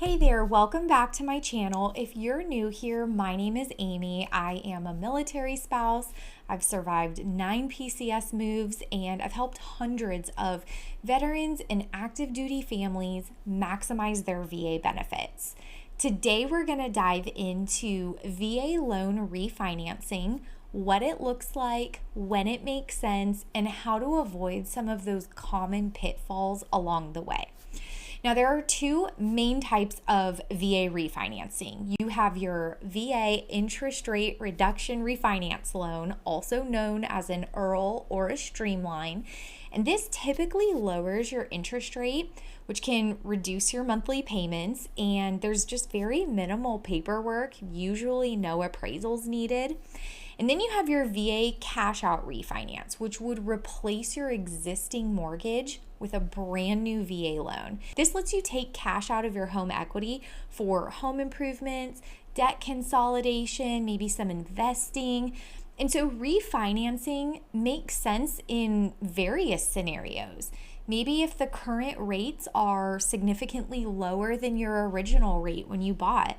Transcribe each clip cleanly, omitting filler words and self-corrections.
Hey there, welcome back to my channel. If you're new here, my name is Amy. I am a military spouse. I've survived 9 PCS moves and I've helped hundreds of veterans and active duty families maximize their VA benefits. Today we're going to dive into VA loan refinancing, what it looks like, when it makes sense, and how to avoid some of those common pitfalls along the way. Now, there are two main types of VA refinancing. You have your VA interest rate reduction refinance loan, also known as an IRRRL or a streamline. And this typically lowers your interest rate, which can reduce your monthly payments. And there's just very minimal paperwork, usually no appraisals needed. And then you have your VA cash out refinance, which would replace your existing mortgage with a brand new VA loan. This lets you take cash out of your home equity for home improvements, debt consolidation, maybe some investing. And so refinancing makes sense in various scenarios. Maybe if the current rates are significantly lower than your original rate when you bought,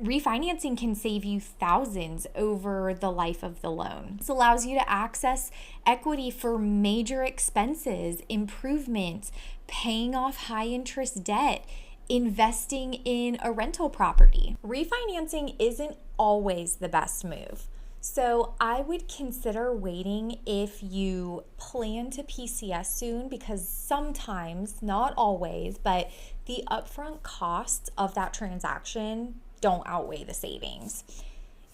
refinancing can save you thousands over the life of the loan. This allows you to access equity for major expenses, improvements, paying off high interest debt, investing in a rental property. Refinancing isn't always the best move. So I would consider waiting if you plan to PCS soon, because sometimes, not always, but the upfront costs of that transaction don't outweigh the savings.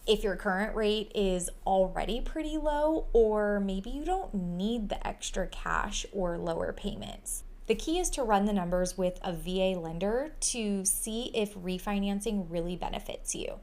If your current rate is already pretty low, or maybe you don't need the extra cash or lower payments. The key is to run the numbers with a VA lender to see if refinancing really benefits you.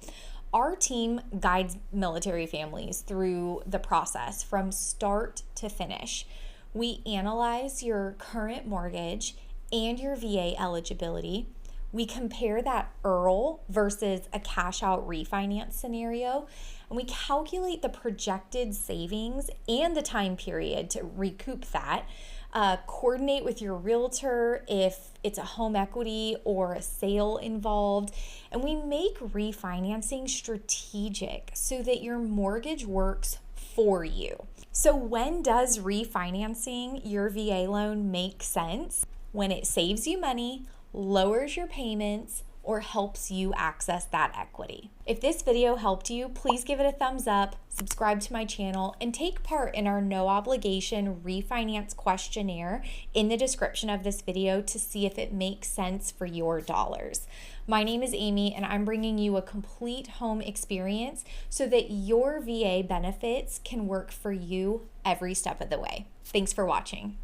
Our team guides military families through the process from start to finish. We analyze your current mortgage and your VA eligibility. We compare that IRRRL versus a cash out refinance scenario, and we calculate the projected savings and the time period to recoup that. Coordinate with your realtor if it's a home equity or a sale involved, and we make refinancing strategic so that your mortgage works for you. So when does refinancing your VA loan make sense? When it saves you money, lowers your payments, or helps you access that equity. If this video helped you, please give it a thumbs up, subscribe to my channel, and take part in our no obligation refinance questionnaire in the description of this video to see if it makes sense for your dollars. My name is Amy, and I'm bringing you a complete home experience so that your VA benefits can work for you every step of the way. Thanks for watching.